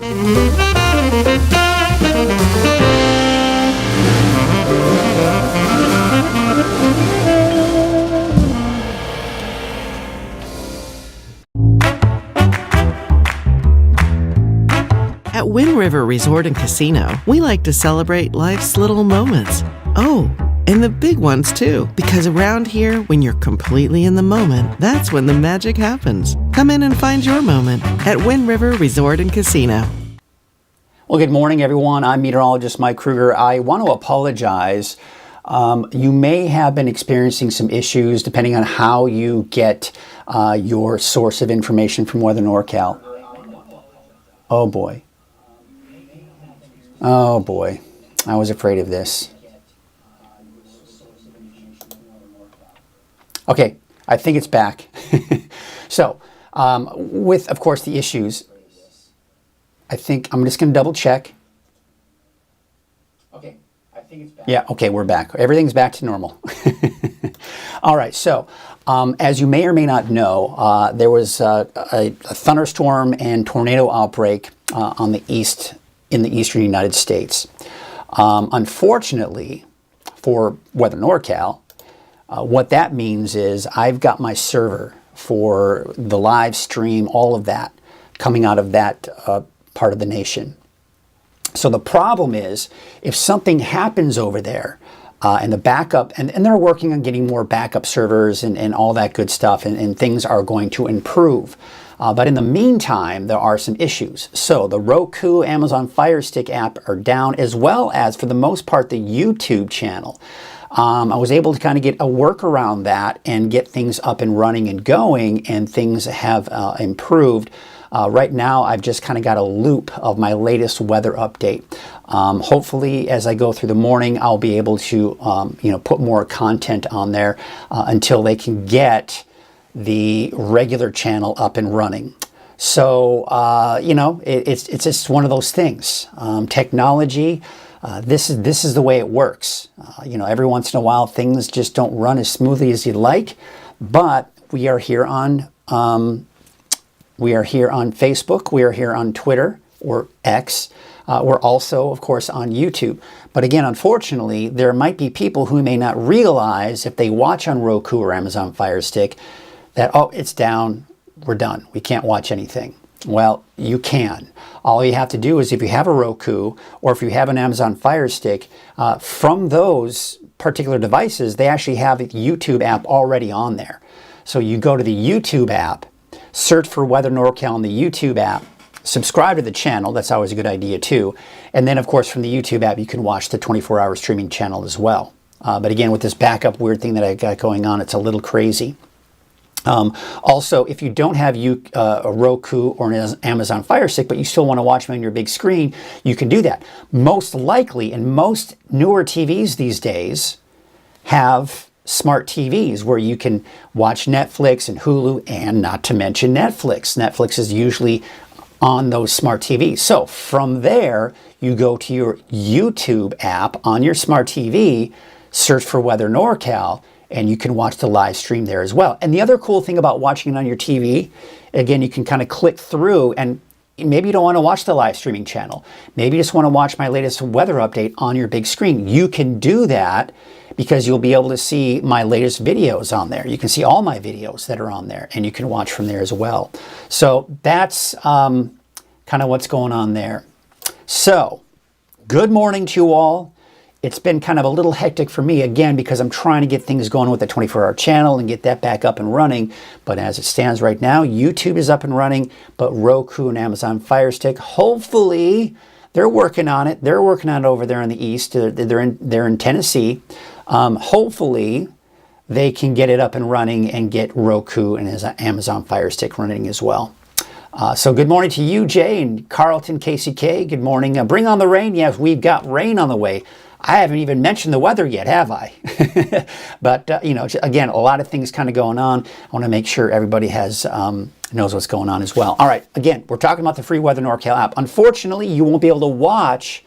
At Wind River Resort and Casino, we like to celebrate life's little moments. Oh, and the big ones too, because around here, when you're completely in the moment, that's when the magic happens. Come in and find your moment at Wind River Resort and Casino. Well, good morning, everyone. I'm meteorologist Mike Krueger. I want to apologize. You may have been experiencing some issues depending on how you get your source of information from Weather NorCal. Oh boy. Oh boy. I was afraid of this. Okay, I think it's back. So, with, of course, the issues, I think I'm just going to double check. Okay, I think it's back. Yeah, okay, we're back. Everything's back to normal. All right, so as you may or may not know, there was a thunderstorm and tornado outbreak in the eastern United States. Unfortunately, for Weather NorCal, what that means is I've got my server for the live stream, all of that, coming out of that part of the nation. So the problem is, if something happens over there, and the backup, and they're working on getting more backup servers and all that good stuff, and things are going to improve. But in the meantime, there are some issues. So the Roku, Amazon Fire Stick app are down, as well as, for the most part, the YouTube channel. I was able to kind of get a workaround that and get things up and running and going, and things have improved. Right now, I've just kind of got a loop of my latest weather update. Hopefully, as I go through the morning, I'll be able to put more content on there until they can get the regular channel up and running. So, it's just one of those things. Technology. This is the way it works. Every once in a while things just don't run as smoothly as you'd like, but we are here on Facebook, we are here on Twitter or X. We're also, of course, on YouTube. But again, unfortunately, there might be people who may not realize if they watch on Roku or Amazon Fire Stick that, oh, it's down, we're done, we can't watch anything. Well, you can. All you have to do is, if you have a Roku or if you have an Amazon Fire Stick, from those particular devices, they actually have the YouTube app already on there. So you go to the YouTube app, search for Weather NorCal in the YouTube app, subscribe to the channel, that's always a good idea too. And then, of course, from the YouTube app, you can watch the 24-hour streaming channel as well. But again, with this backup weird thing that I got going on, it's a little crazy. Also, if you don't have a Roku or an Amazon Fire Stick, but you still want to watch them on your big screen, you can do that. Most likely, and most newer TVs these days have smart TVs where you can watch Netflix and Hulu, and not to mention Netflix. Netflix is usually on those smart TVs. So from there, you go to your YouTube app on your smart TV, search for Weather NorCal, and you can watch the live stream there as well. And the other cool thing about watching it on your TV, again, you can kind of click through, and maybe you don't want to watch the live streaming channel. Maybe you just want to watch my latest weather update on your big screen. You can do that because you'll be able to see my latest videos on there. You can see all my videos that are on there, and you can watch from there as well. So that's kind of what's going on there. So, good morning to you all. It's been kind of a little hectic for me, again, because I'm trying to get things going with the 24-hour channel and get that back up and running. But as it stands right now, YouTube is up and running, but Roku and Amazon Fire Stick, hopefully, they're working on it. They're working on it over there in the East. They're in Tennessee. Hopefully, they can get it up and running and get Roku and Amazon Fire Stick running as well. So good morning to you, Jay, and Carlton, KCK. Good morning. Bring on the rain. Yes, we've got rain on the way. I haven't even mentioned the weather yet, have I? But, again, a lot of things kind of going on. I want to make sure everybody knows what's going on as well. All right, again, we're talking about the free Weather NorCal app. Unfortunately, you won't be able to watch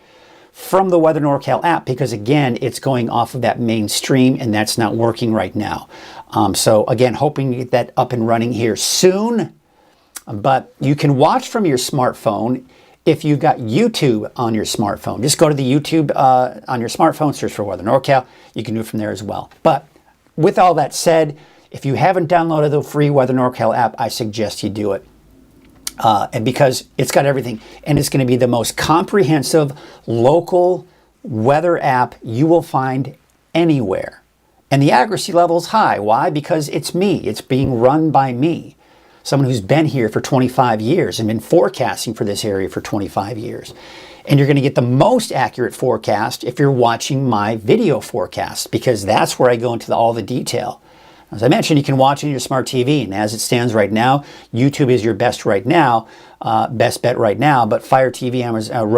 from the Weather NorCal app because, again, it's going off of that main stream, and that's not working right now. So, again, hoping to get that up and running here soon. But you can watch from your smartphone if you've got YouTube on your smartphone, just go to the YouTube on your smartphone, search for Weather NorCal. You can do it from there as well. But with all that said, if you haven't downloaded the free Weather NorCal app, I suggest you do it. And because it's got everything, and it's going to be the most comprehensive local weather app you will find anywhere. And the accuracy level is high. Why? Because it's me. It's being run by me. Someone who's been here for 25 years and been forecasting for this area for 25 years. And you're going to get the most accurate forecast if you're watching my video forecast, because that's where I go into all the detail. As I mentioned, you can watch it on your smart TV, and as it stands right now, YouTube is your best right now, best bet right now, but Fire TV, Amazon,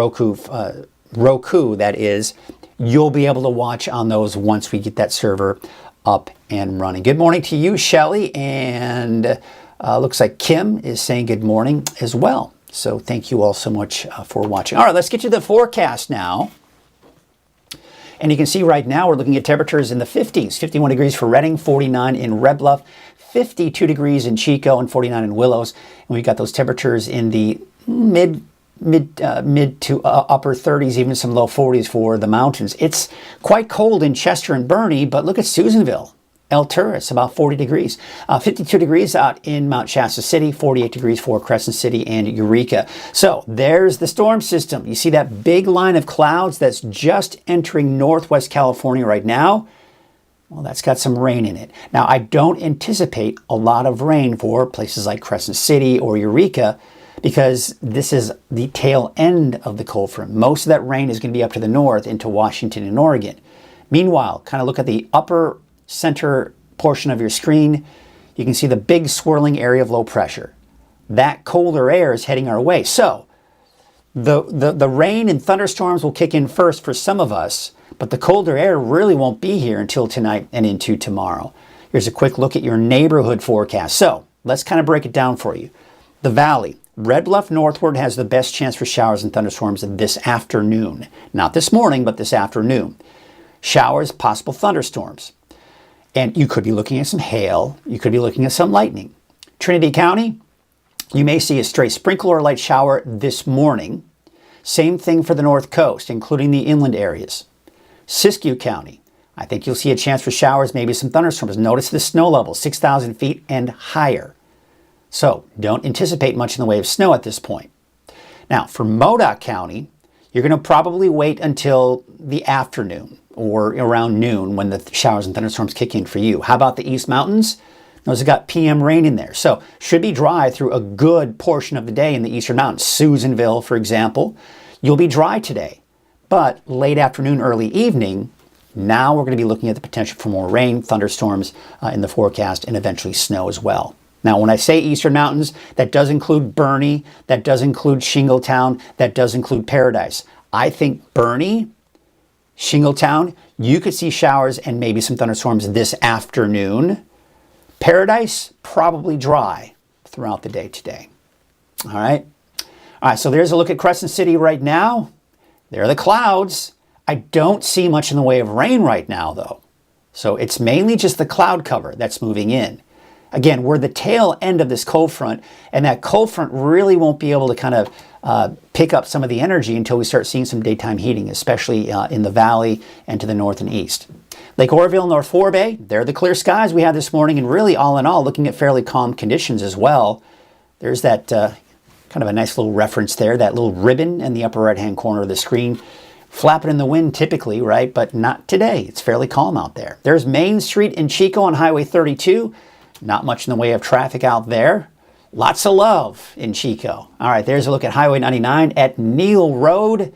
Roku, that is, you'll be able to watch on those once we get that server up and running. Good morning to you, Shelly, and looks like Kim is saying good morning as well. So thank you all so much for watching. All right, let's get to the forecast now. And you can see right now we're looking at temperatures in the 50s, 51 degrees for Redding, 49 in Red Bluff, 52 degrees in Chico, and 49 in Willows. And we've got those temperatures in the mid to upper 30s, even some low 40s for the mountains. It's quite cold in Chester and Bernie, but look at Susanville. El Turris, about 40 degrees. 52 degrees out in Mount Shasta City, 48 degrees for Crescent City and Eureka. So there's the storm system. You see that big line of clouds that's just entering northwest California right now? Well, that's got some rain in it. Now, I don't anticipate a lot of rain for places like Crescent City or Eureka, because this is the tail end of the cold front. Most of that rain is going to be up to the north into Washington and Oregon. Meanwhile, kind of look at the upper center portion of your screen. You can see the big swirling area of low pressure. That colder air is heading our way. So the rain and thunderstorms will kick in first for some of us, but the colder air really won't be here until tonight and into tomorrow. Here's a quick look at your neighborhood forecast. So let's kind of break it down for you. The valley, Red Bluff northward, has the best chance for showers and thunderstorms this afternoon. Not this morning, but this afternoon. Showers, possible thunderstorms. And you could be looking at some hail. You could be looking at some lightning. Trinity County, you may see a stray sprinkle or light shower this morning. Same thing for the north coast, including the inland areas. Siskiyou County, I think you'll see a chance for showers, maybe some thunderstorms. Notice the snow level, 6,000 feet and higher. So don't anticipate much in the way of snow at this point. Now, for Modoc County, you're going to probably wait until the afternoon or around noon when the showers and thunderstorms kick in for you. How about the East Mountains? Those have got PM rain in there. So should be dry through a good portion of the day in the Eastern Mountains. Susanville, for example, you'll be dry today. But late afternoon, early evening, now we're going to be looking at the potential for more rain, thunderstorms in the forecast, and eventually snow as well. Now, when I say Eastern Mountains, that does include Bernie, that does include Shingletown, that does include Paradise. I think Bernie, Shingletown, you could see showers and maybe some thunderstorms this afternoon. Paradise, probably dry throughout the day today. All right. All right, so there's a look at Crescent City right now. There are the clouds. I don't see much in the way of rain right now, though. So it's mainly just the cloud cover that's moving in. Again, we're the tail end of this cold front, and that cold front really won't be able to kind of pick up some of the energy until we start seeing some daytime heating, especially in the valley and to the north and east. Lake Oroville, North Forebay, they're the clear skies we had this morning, and really all in all, looking at fairly calm conditions as well. There's that kind of a nice little reference there, that little ribbon in the upper right-hand corner of the screen. Flapping in the wind typically, right? But not today. It's fairly calm out there. There's Main Street in Chico on Highway 32. Not much in the way of traffic out there. Lots of love in Chico. All right, there's a look at Highway 99 at Neal Road.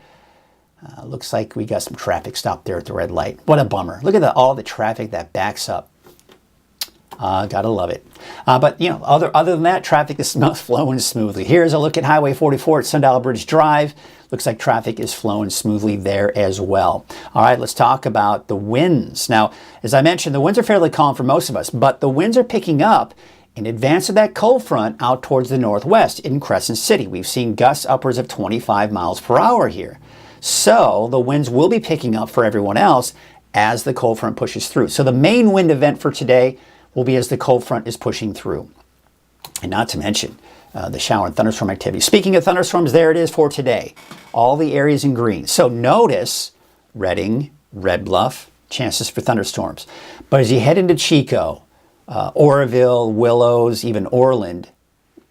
Looks like we got some traffic stopped there at the red light. What a bummer. Look at all the traffic that backs up. Gotta love it. But, you know, other than that, traffic is flowing smoothly. Here's a look at Highway 44 at Sundial Bridge Drive. Looks like traffic is flowing smoothly there as well. All right, let's talk about the winds. Now, as I mentioned, the winds are fairly calm for most of us, but the winds are picking up in advance of that cold front out towards the northwest in Crescent City. We've seen gusts upwards of 25 miles per hour here. So the winds will be picking up for everyone else as the cold front pushes through. So the main wind event for today will be as the cold front is pushing through. And not to mention, the shower and thunderstorm activity. Speaking of thunderstorms, there it is for today. All the areas in green. So notice Redding, Red Bluff, chances for thunderstorms. But as you head into Chico, Oroville, Willows, even Orland,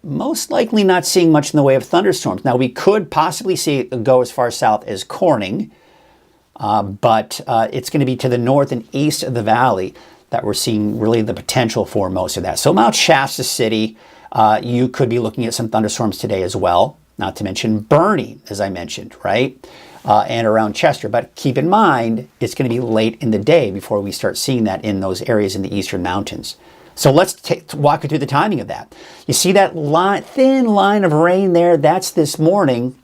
most likely not seeing much in the way of thunderstorms. Now, we could possibly see it go as far south as Corning, but it's going to be to the north and east of the valley that we're seeing really the potential for most of that. So Mount Shasta City, you could be looking at some thunderstorms today as well, not to mention Bernie, as I mentioned, right? And around Chester. But keep in mind, it's going to be late in the day before we start seeing that in those areas in the eastern mountains. So let's walk you through the timing of that. You see that thin line of rain there? That's this morning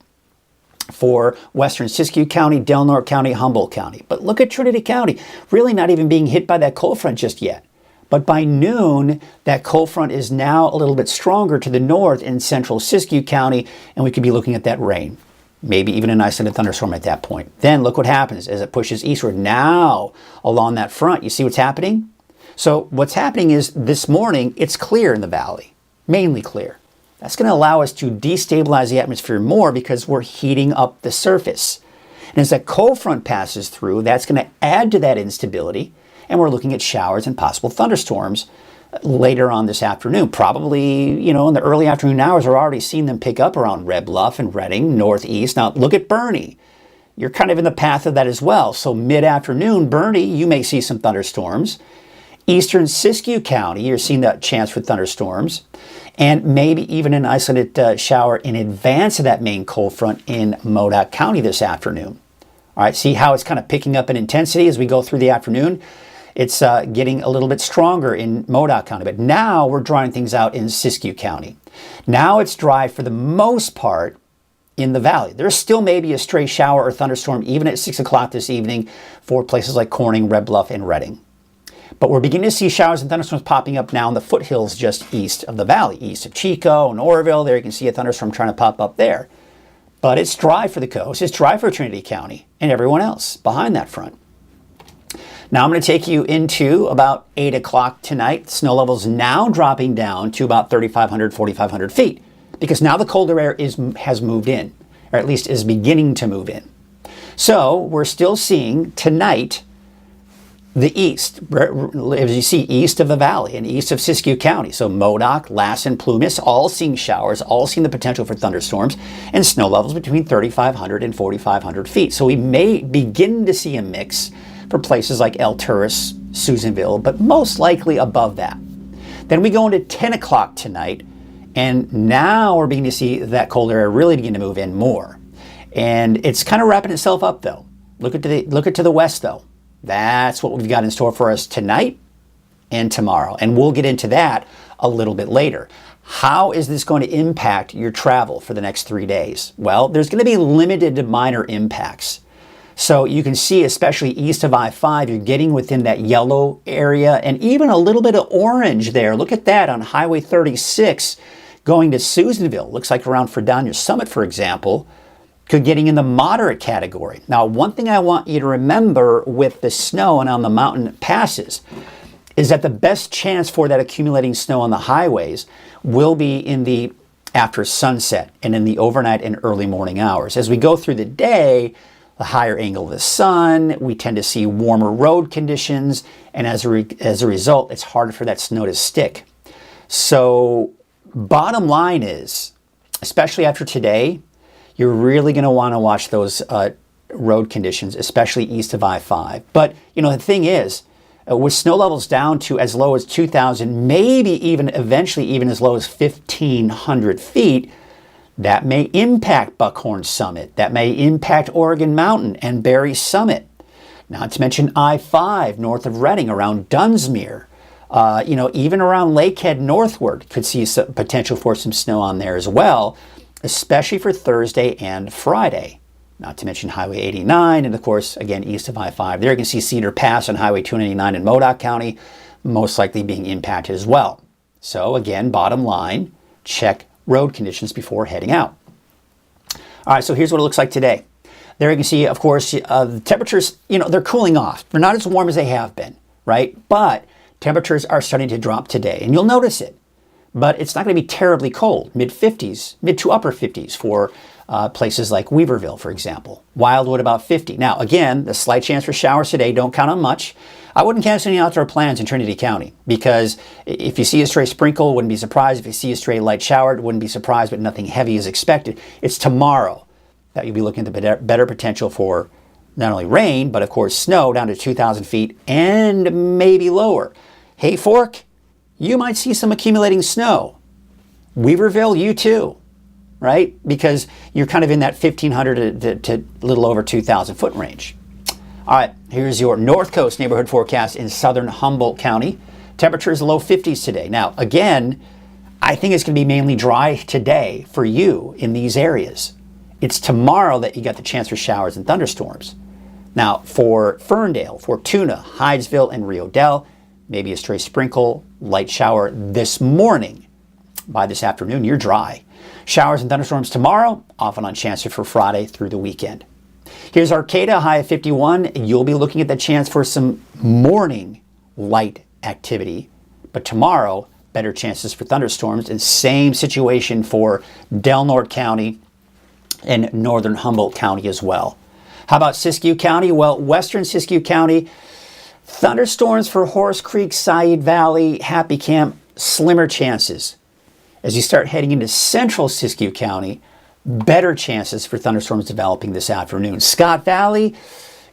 for western Siskiyou County, Del Norte County, Humboldt County. But look at Trinity County, really not even being hit by that cold front just yet. But by noon, that cold front is now a little bit stronger to the north in central Siskiyou County, and we could be looking at that rain. Maybe even an isolated thunderstorm at that point. Then look what happens as it pushes eastward. Now, along that front, you see what's happening? So what's happening is this morning, it's clear in the valley, mainly clear. That's going to allow us to destabilize the atmosphere more because we're heating up the surface. And as that cold front passes through, that's going to add to that instability. And we're looking at showers and possible thunderstorms later on this afternoon. Probably, in the early afternoon hours, we're already seeing them pick up around Red Bluff and Redding, northeast. Now, look at Bernie. You're kind of in the path of that as well. So mid-afternoon, Bernie, you may see some thunderstorms. Eastern Siskiyou County, you're seeing that chance for thunderstorms. And maybe even an isolated shower in advance of that main cold front in Modoc County this afternoon. All right, see how it's kind of picking up in intensity as we go through the afternoon? It's getting a little bit stronger in Modoc County, but now we're drawing things out in Siskiyou County. Now it's dry for the most part in the valley. There's still maybe a stray shower or thunderstorm even at 6 o'clock this evening for places like Corning, Red Bluff, and Redding. But we're beginning to see showers and thunderstorms popping up now in the foothills just east of the valley, east of Chico and Oroville. There you can see a thunderstorm trying to pop up there. But it's dry for the coast. It's dry for Trinity County and everyone else behind that front. Now I'm going to take you into about 8 o'clock tonight. Snow levels now dropping down to about 3,500, 4,500 feet because now the colder air has moved in, or at least is beginning to move in. So we're still seeing tonight the east, as you see, east of the valley and east of Siskiyou County. So Modoc, Lassen, Plumas, all seeing showers, all seeing the potential for thunderstorms and snow levels between 3,500 and 4,500 feet. So we may begin to see a mix for places like El Turris, Susanville, but most likely above that. Then we go into 10 o'clock tonight, and now we're beginning to see that colder air really begin to move in more. And it's kind of wrapping itself up, though. Look at to the west, though. That's what we've got in store for us tonight and tomorrow. And we'll get into that a little bit later. How is this going to impact your travel for the next 3 days? Well, there's going to be limited to minor impacts. So you can see, especially east of I-5, you're getting within that yellow area and even a little bit of orange there. Look at that on Highway 36 going to Susanville. Looks like around Fredonia Summit, for example, could getting in the moderate category. Now, one thing I want you to remember with the snow and on the mountain passes is that the best chance for that accumulating snow on the highways will be in the after sunset and in the overnight and early morning hours. As we go through the day, the higher angle of the sun, we tend to see warmer road conditions, and as a result, it's harder for that snow to stick. So bottom line is, especially after today, you're really going to want to watch those road conditions, especially east of I-5. But, the thing is, with snow levels down to as low as 2,000, maybe even eventually even as low as 1,500 feet, that may impact Buckhorn Summit. That may impact Oregon Mountain and Berry Summit. Not to mention I-5 north of Redding around Dunsmuir. Even around Lakehead northward could see some potential for some snow on there as well, especially for Thursday and Friday. Not to mention Highway 89 and, of course, again, east of I-5. There you can see Cedar Pass on Highway 299 in Modoc County, most likely being impacted as well. So, again, bottom line, check road conditions before heading out. All right, so here's what it looks like today. There you can see, of course, the temperatures, they're cooling off. They're not as warm as they have been, right? But temperatures are starting to drop today, and you'll notice it. but it's not going to be terribly cold. Mid-50s, mid to upper 50s for places like Weaverville, for example. Wildwood about 50. Now, again, the slight chance for showers today, don't count on much. I wouldn't cancel any outdoor plans in Trinity County because if you see a stray sprinkle, wouldn't be surprised. If you see a stray light shower, wouldn't be surprised, but nothing heavy is expected. It's tomorrow that you'll be looking at the better potential for not only rain, but of course snow down to 2,000 feet and maybe lower. Hay Fork, you might see some accumulating snow. Weaverville, you too, right? Because you're kind of in that 1,500 to a little over 2,000 foot range. All right, here's your North Coast neighborhood forecast in southern Humboldt County. Temperatures low 50s today. Now, again, I think it's going to be mainly dry today for you in these areas. It's tomorrow that you got the chance for showers and thunderstorms. Now, for Ferndale, Fortuna, Hydesville, and Rio Dell, maybe a stray sprinkle, light shower this morning. By this afternoon, you're dry. Showers and thunderstorms tomorrow, off and on chances for Friday through the weekend. Here's Arcata, high of 51. You'll be looking at the chance for some morning light activity. But tomorrow, better chances for thunderstorms. And same situation for Del Norte County and northern Humboldt County as well. How about Siskiyou County? Well, western Siskiyou County, thunderstorms for Horse Creek, Said Valley, Happy Camp, slimmer chances. As you start heading into central Siskiyou County, better chances for thunderstorms developing this afternoon. Scott Valley,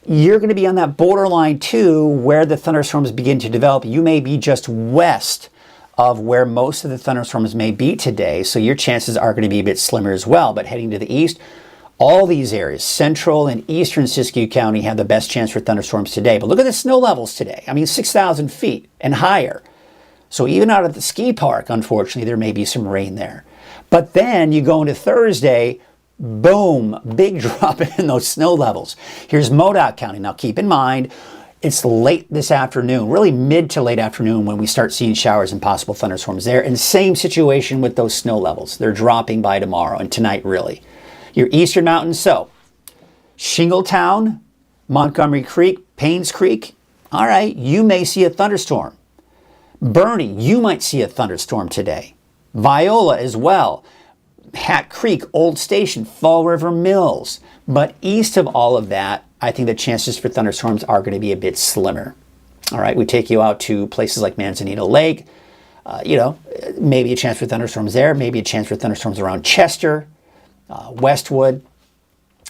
you're going to be on that borderline too, where the thunderstorms begin to develop. You may be just west of where most of the thunderstorms may be today, so your chances are going to be a bit slimmer as well. But heading to the east, all these areas, central and eastern Siskiyou County, have the best chance for thunderstorms today. But look at the snow levels today. I mean, 6,000 feet and higher. So even out at the ski park, unfortunately, there may be some rain there. But then you go into Thursday, boom, big drop in those snow levels. Here's Modoc County. Now keep in mind, it's late this afternoon, really mid to late afternoon when we start seeing showers and possible thunderstorms there. And same situation with those snow levels. They're dropping by tomorrow and tonight, really. Your eastern mountains, so Shingletown, Montgomery Creek, Paynes Creek, all right, you may see a thunderstorm. Bernie, you might see a thunderstorm today. Viola as well. Hat Creek, Old Station, Fall River Mills. But east of all of that, I think the chances for thunderstorms are going to be a bit slimmer. All right, we take you out to places like Manzanito Lake. Maybe a chance for thunderstorms there. Maybe a chance for thunderstorms around Chester, Westwood.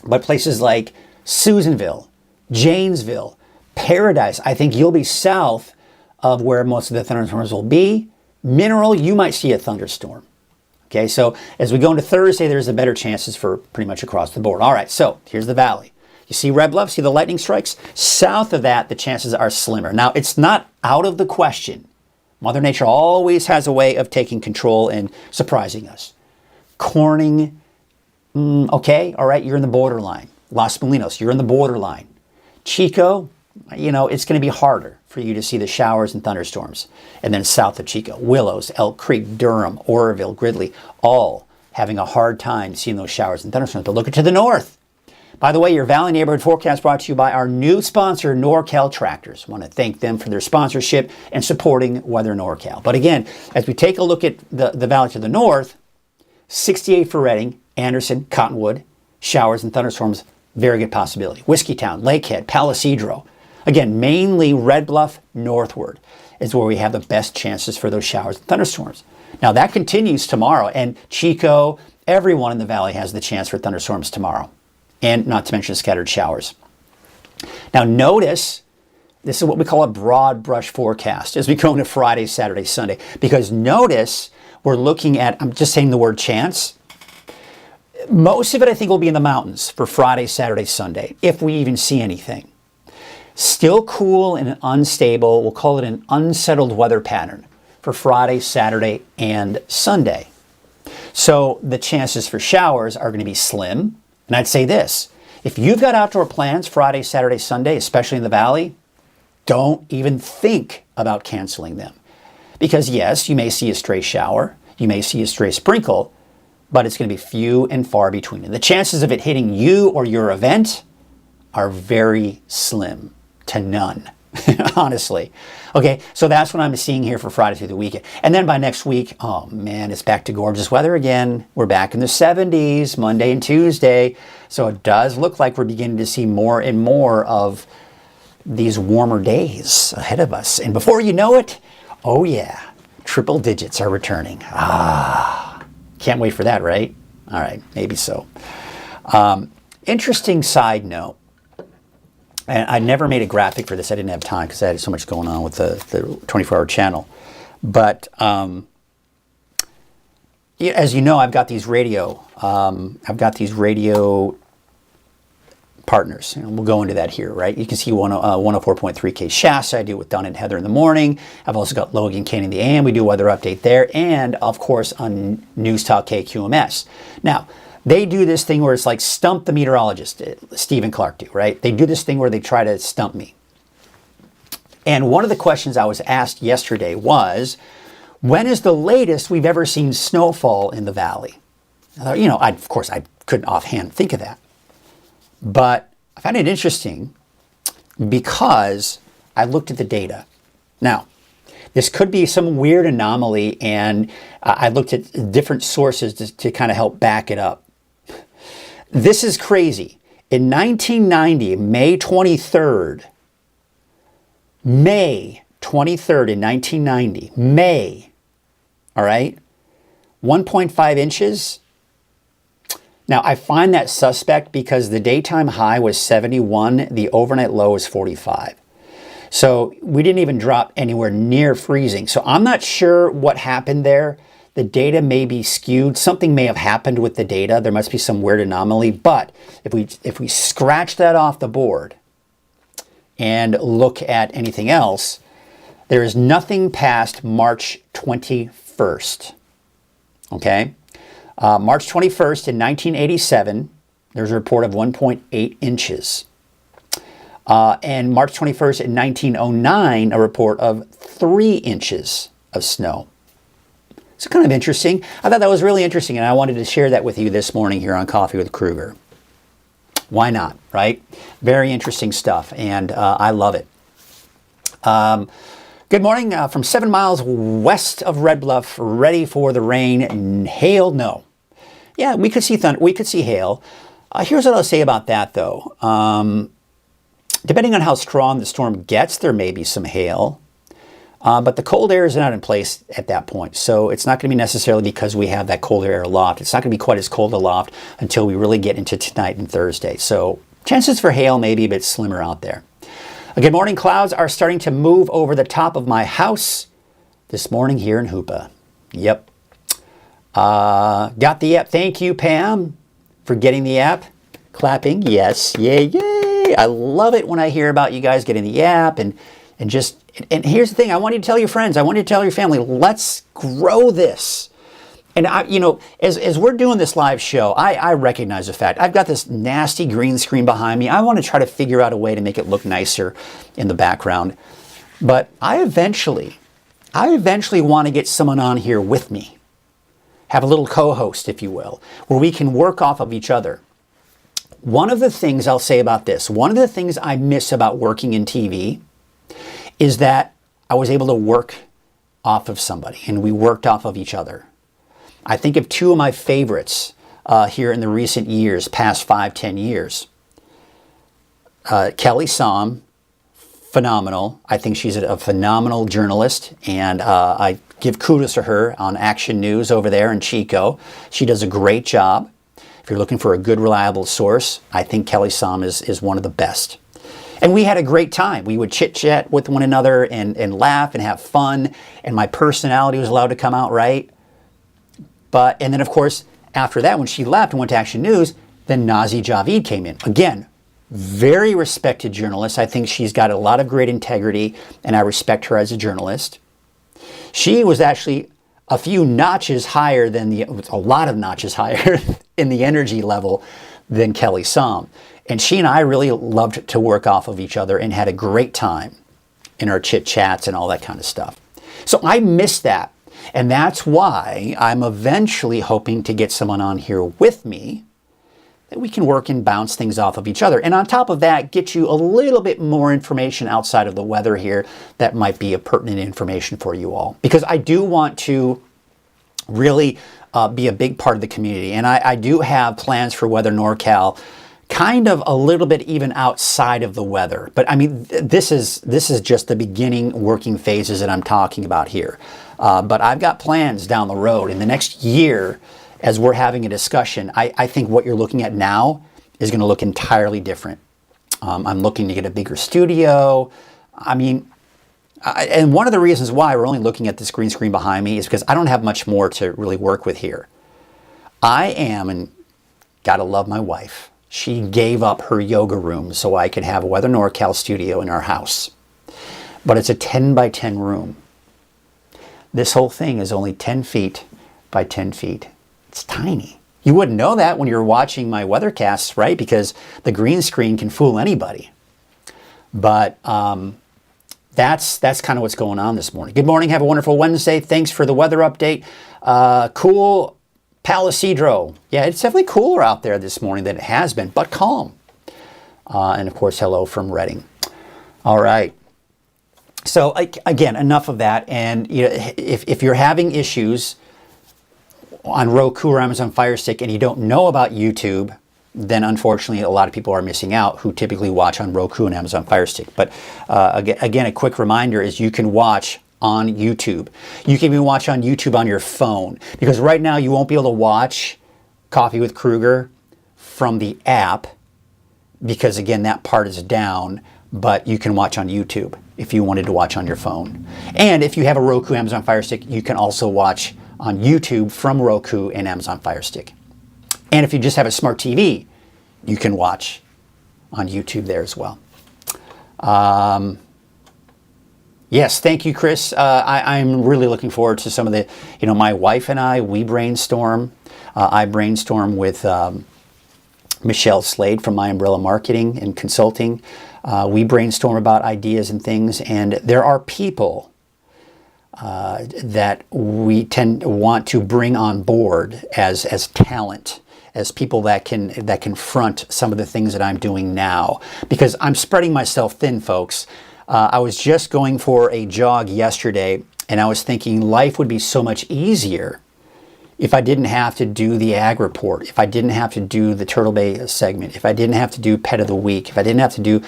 But places like Susanville, Janesville, Paradise, I think you'll be south of where most of the thunderstorms will be. Mineral, you might see a thunderstorm. Okay, so as we go into Thursday, there's a better chances for pretty much across the board. All right, so here's the valley. You see Red Bluff, see the lightning strikes? South of that, the chances are slimmer. Now, it's not out of the question. Mother Nature always has a way of taking control and surprising us. Corning, okay, all right, you're in the borderline. Los Molinos, you're in the borderline. Chico, it's going to be harder for you to see the showers and thunderstorms. And then south of Chico, Willows, Elk Creek, Durham, Oroville, Gridley, all having a hard time seeing those showers and thunderstorms. But look to the north. By the way, your Valley Neighborhood Forecast brought to you by our new sponsor, NorCal Tractors. I want to thank them for their sponsorship and supporting Weather NorCal. But again, as we take a look at the valley to the north, 68 for Redding, Anderson, Cottonwood, showers and thunderstorms, very good possibility. Whiskeytown, Lakehead, Palisadro. Again, mainly Red Bluff northward is where we have the best chances for those showers and thunderstorms. Now that continues tomorrow, and Chico, everyone in the valley has the chance for thunderstorms tomorrow, and not to mention scattered showers. Now notice, this is what we call a broad brush forecast as we go into Friday, Saturday, Sunday, because notice we're looking at, I'm just saying the word chance. Most of it I think will be in the mountains for Friday, Saturday, Sunday, if we even see anything. Still cool and unstable, we'll call it an unsettled weather pattern for Friday, Saturday, and Sunday. So the chances for showers are going to be slim. And I'd say this, if you've got outdoor plans Friday, Saturday, Sunday, especially in the valley, don't even think about canceling them. Because yes, you may see a stray shower, you may see a stray sprinkle, but it's going to be few and far between. And the chances of it hitting you or your event are very slim to none. honestly. Okay, so that's what I'm seeing here for Friday through the weekend. And then by next week, oh man, it's back to gorgeous weather again. We're back in the 70s, Monday and Tuesday. So it does look like we're beginning to see more and more of these warmer days ahead of us. And before you know it, oh yeah, triple digits are returning. Can't wait for that, right? All right, maybe so. Interesting side note. And I never made a graphic for this. I didn't have time because I had so much going on with the 24-hour channel. But as you know, I've got these radio partners. And we'll go into that here, right? You can see 104.3K Shasta. I do it with Don and Heather in the morning. I've also got Logan Kane in the AM. We do a weather update there. And, of course, on News Talk KQMS. Now, they do this thing where it's like stump the meteorologist, Steve and Clark do, right? They do this thing where they try to stump me. And one of the questions I was asked yesterday was, when is the latest we've ever seen snowfall in the valley? Of course, I couldn't offhand think of that. But I found it interesting because I looked at the data. Now, this could be some weird anomaly, and I looked at different sources to kind of help back it up. This is crazy. In 1990, May 23rd in 1990, May, all right, 1.5 inches. Now, I find that suspect because the daytime high was 71, the overnight low was 45. So we didn't even drop anywhere near freezing. So I'm not sure what happened there. The data may be skewed. Something may have happened with the data. There must be some weird anomaly. But if we scratch that off the board and look at anything else, there is nothing past March 21st. Okay? March 21st in 1987, there's a report of 1.8 inches. And March 21st in 1909, a report of 3 inches of snow. It's kind of interesting. I thought that was really interesting, and I wanted to share that with you this morning here on Coffee with Krueger. Why not, right? Very interesting stuff, and I love it. Good morning from 7 miles west of Red Bluff, ready for the rain. Hail, no. Yeah, we could see thunder. We could see hail. Here's what I'll say about that, though. Depending on how strong the storm gets, there may be some hail. But the cold air is not in place at that point. So it's not going to be necessarily because we have that colder air aloft. It's not going to be quite as cold aloft until we really get into tonight and Thursday. So chances for hail may be a bit slimmer out there. Good morning. Clouds are starting to move over the top of my house this morning here in Hoopa. Yep. Got the app. Thank you, Pam, for getting the app. Clapping. Yes. Yay, yay. I love it when I hear about you guys getting the app and here's the thing. I want you to tell your friends. I want you to tell your family. Let's grow this. And as we're doing this live show, I recognize the fact I've got this nasty green screen behind me. I want to try to figure out a way to make it look nicer in the background. But I eventually want to get someone on here with me. Have a little co-host, if you will, where we can work off of each other. One of the things I'll say about this, one of the things I miss about working in TV is that I was able to work off of somebody, and we worked off of each other. I think of two of my favorites here in the recent years, past 5-10 years. Kelly Som, phenomenal. I think she's a phenomenal journalist, and I give kudos to her on Action News over there in Chico. She does a great job. If you're looking for a good, reliable source, I think Kelly Som is one of the best. And we had a great time. We would chit-chat with one another and laugh and have fun. And my personality was allowed to come out, right? And then, of course, after that, when she left and went to Action News, then Nazi Javid came in. Again, very respected journalist. I think she's got a lot of great integrity, and I respect her as a journalist. She was actually a few notches higher a lot of notches higher in the energy level than Kelly Som. And she and I really loved to work off of each other and had a great time in our chit-chats and all that kind of stuff. So I miss that. And that's why I'm eventually hoping to get someone on here with me that we can work and bounce things off of each other. And on top of that, get you a little bit more information outside of the weather here that might be a pertinent information for you all. Because I do want to really be a big part of the community. And I do have plans for Weather NorCal, kind of a little bit even outside of the weather. But I mean, this is just the beginning working phases that I'm talking about here. But I've got plans down the road in the next year. As we're having a discussion, I think what you're looking at now is going to look entirely different. I'm looking to get a bigger studio. I mean, and one of the reasons why we're only looking at this green screen behind me is because I don't have much more to really work with here. I am, and gotta love my wife, she gave up her yoga room so I could have a Weather NorCal studio in our house. But it's a 10 by 10 room. This whole thing is only 10 feet by 10 feet. It's tiny. You wouldn't know that when you're watching my weathercasts, right? Because the green screen can fool anybody. But that's kind of what's going on this morning. Good morning. Have a wonderful Wednesday. Thanks for the weather update. Cool Palisadro. Yeah, it's definitely cooler out there this morning than it has been, but calm. And of course, hello from Reading. All right. So again, enough of that. And you know, if you're having issues on Roku or Amazon Fire Stick and you don't know about YouTube, then unfortunately a lot of people are missing out who typically watch on Roku and Amazon Fire Stick. But again, a quick reminder is you can watch on YouTube. You can even watch on YouTube on your phone, because right now you won't be able to watch Coffee with Krueger from the app because again, that part is down, but you can watch on YouTube if you wanted to watch on your phone. And if you have a Roku, Amazon Fire Stick, you can also watch on YouTube from Roku and Amazon Fire Stick. And if you just have a smart TV, you can watch on YouTube there as well. Yes, thank you, Chris. I'm really looking forward to some of the, you know, my wife and I, we brainstorm. I brainstorm with Michelle Slade from My Umbrella Marketing and Consulting. We brainstorm about ideas and things, and there are people that we tend to want to bring on board as talent, as people that can front some of the things that I'm doing now, because I'm spreading myself thin, folks. I was just going for a jog yesterday, and I was thinking life would be so much easier if I didn't have to do the ag report, if I didn't have to do the Turtle Bay segment, if I didn't have to do Pet of the Week, if I didn't have to do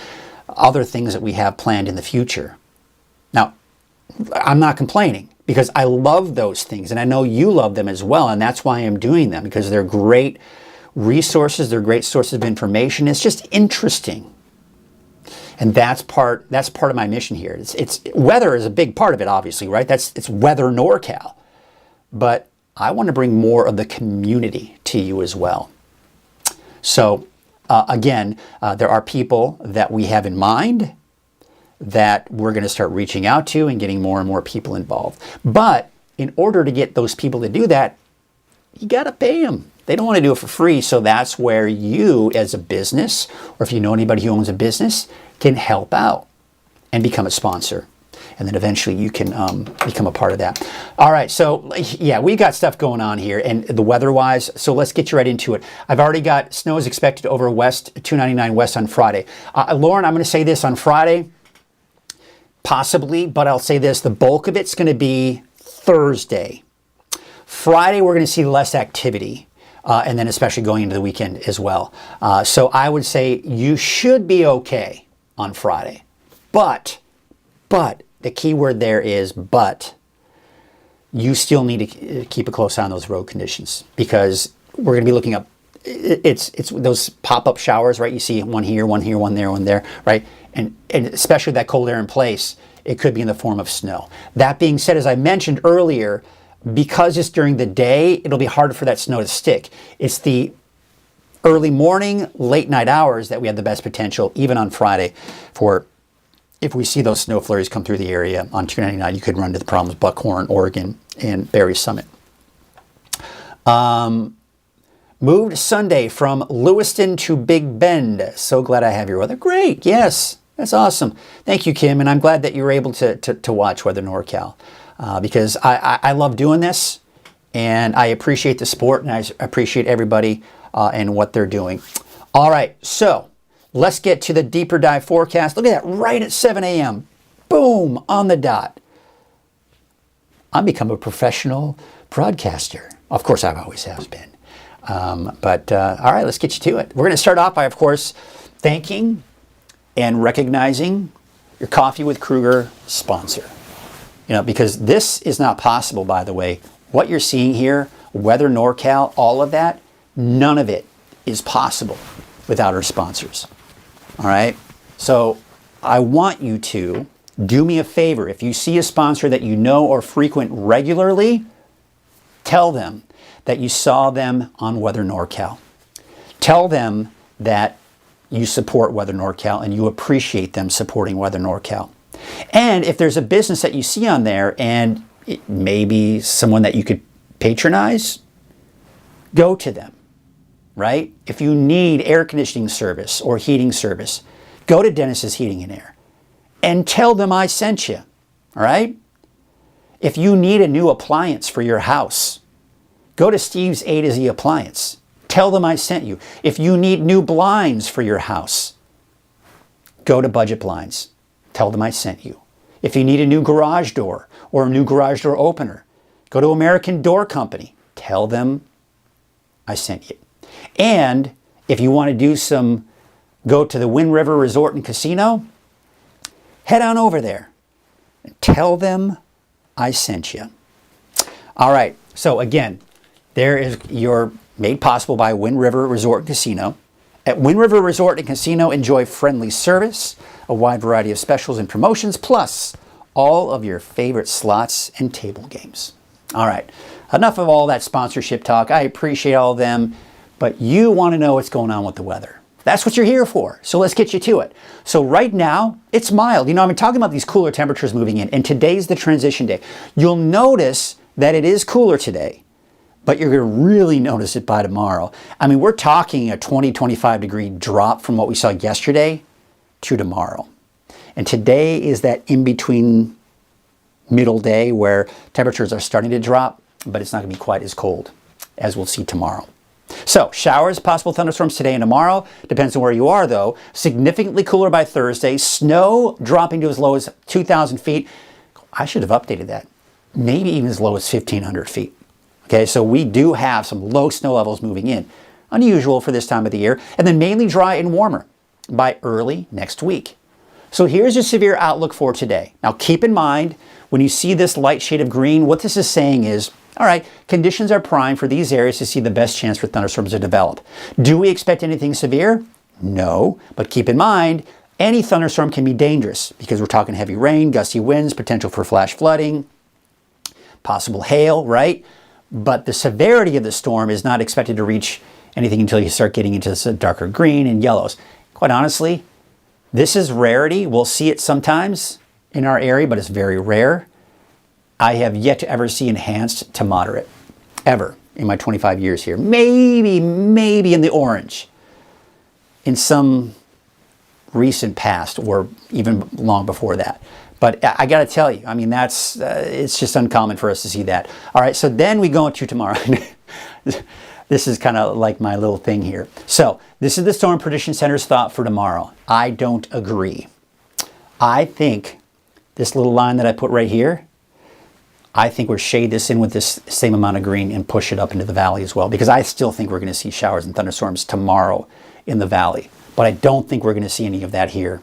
other things that we have planned in the future. Now, I'm not complaining, because I love those things, and I know you love them as well, and that's why I'm doing them, because they're great resources, they're great sources of information. It's just interesting. And that's part of my mission here. It's weather is a big part of it, obviously, right? It's Weather NorCal. But I want to bring more of the community to you as well. So again, there are people that we have in mind that we're going to start reaching out to and getting more and more people involved. But in order to get those people to do that, you got to pay them. They don't want to do it for free. So that's where you as a business, or if you know anybody who owns a business, can help out and become a sponsor. And then eventually you can become a part of that. All right, so yeah, we got stuff going on here, and the weather-wise, so let's get you right into it. I've already got snow is expected over west, 299 west on Friday. Lauren, I'm going to say this on Friday, possibly, but I'll say this, the bulk of it's going to be Thursday. Friday, we're going to see less activity. And then especially going into the weekend as well. So I would say you should be okay on Friday. But, the key word there is but, you still need to keep a close eye on those road conditions, because we're going to be looking up, it's those pop-up showers, right? You see one here, one there, one there, right? And especially that cold air in place, it could be in the form of snow. That being said, as I mentioned earlier, because it's during the day, it'll be harder for that snow to stick. It's the early morning, late night hours that we have the best potential, even on Friday, for if we see those snow flurries come through the area on 299, you could run into the problems Buckhorn, Oregon, and Berry Summit. Moved Sunday from Lewiston to Big Bend. So glad I have your weather. Great, yes, that's awesome. Thank you, Kim, and I'm glad that you were able to watch Weather NorCal. Because I love doing this, and I appreciate the support, and I appreciate everybody and what they're doing. All right, so let's get to the deeper dive forecast. Look at that, right at 7 a.m. Boom, on the dot. I'm become a professional broadcaster. Of course, I've always have been. All right, let's get you to it. We're going to start off by, of course, thanking and recognizing your Coffee with Krueger sponsor. You know, because this is not possible, by the way. What you're seeing here, weather, NorCal, all of that, none of it is possible without our sponsors. All right? So I want you to do me a favor. If you see a sponsor that you know or frequent regularly, tell them that you saw them on Weather NorCal. Tell them that you support Weather NorCal and you appreciate them supporting Weather NorCal. And if there's a business that you see on there and it may be someone that you could patronize, go to them, right? If you need air conditioning service or heating service, go to Dennis's Heating and Air and tell them I sent you, all right? If you need a new appliance for your house, go to Steve's A to Z Appliance. Tell them I sent you. If you need new blinds for your house, go to Budget Blinds. Tell them I sent you. If you need a new garage door or a new garage door opener, go to American Door Company. Tell them I sent you. And if you want to go to the Wind River Resort and Casino, head on over there and tell them I sent you. All right, so again, there is your made possible by Wind River Resort and Casino. At Wind River Resort and Casino, enjoy friendly service, a wide variety of specials and promotions, plus all of your favorite slots and table games. All right, enough of all that sponsorship talk. I appreciate all of them, but you want to know what's going on with the weather. That's what you're here for, so let's get you to it. So right now, it's mild. You know, I've been talking about these cooler temperatures moving in, and today's the transition day. You'll notice that it is cooler today, but you're going to really notice it by tomorrow. I mean, we're talking a 20, 25 degree drop from what we saw yesterday to tomorrow. And today is that in-between middle day where temperatures are starting to drop, but it's not going to be quite as cold as we'll see tomorrow. So, showers, possible thunderstorms today and tomorrow. Depends on where you are, though. Significantly cooler by Thursday. Snow dropping to as low as 2,000 feet. I should have updated that. Maybe even as low as 1,500 feet. Okay, so we do have some low snow levels moving in. Unusual for this time of the year. And then mainly dry and warmer by early next week. So here's your severe outlook for today. Now keep in mind, when you see this light shade of green, what this is saying is, all right, conditions are prime for these areas to see the best chance for thunderstorms to develop. Do we expect anything severe? No, but keep in mind, any thunderstorm can be dangerous because we're talking heavy rain, gusty winds, potential for flash flooding, possible hail, right? But the severity of the storm is not expected to reach anything until you start getting into this darker green and yellows. Quite honestly, this is rarity. We'll see it sometimes in our area, but it's very rare. I have yet to ever see enhanced to moderate, ever, in my 25 years here. Maybe in the orange in some recent past or even long before that. But I got to tell you, I mean, it's just uncommon for us to see that. All right, so then we go into tomorrow. This is kind of like my little thing here. So this is the Storm Prediction Center's thought for tomorrow. I don't agree. I think this little line that I put right here, I think we'll shade this in with this same amount of green and push it up into the valley as well, because I still think we're going to see showers and thunderstorms tomorrow in the valley. But I don't think we're going to see any of that here.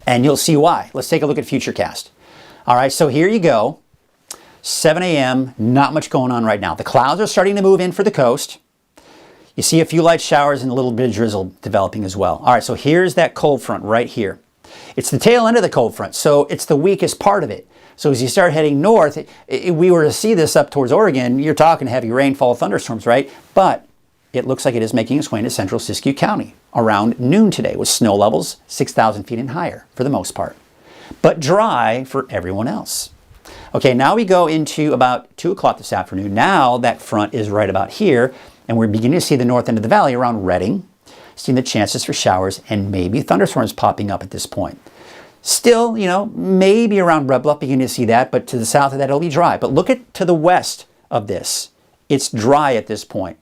And you'll see why. Let's take a look at Futurecast. All right, so here you go. 7 a.m., not much going on right now. The clouds are starting to move in for the coast. You see a few light showers and a little bit of drizzle developing as well. All right, so here's that cold front right here. It's the tail end of the cold front, so it's the weakest part of it. So as you start heading north, if we were to see this up towards Oregon, you're talking heavy rainfall, thunderstorms, right? But it looks like it is making its way into central Siskiyou County around noon today with snow levels 6,000 feet and higher for the most part, but dry for everyone else. Okay, now we go into about 2 o'clock this afternoon. Now that front is right about here, and we're beginning to see the north end of the valley around Redding, seeing the chances for showers and maybe thunderstorms popping up at this point. Still, you know, maybe around Red Bluff, beginning to see that, but to the south of that, it'll be dry. But look at to the west of this. It's dry at this point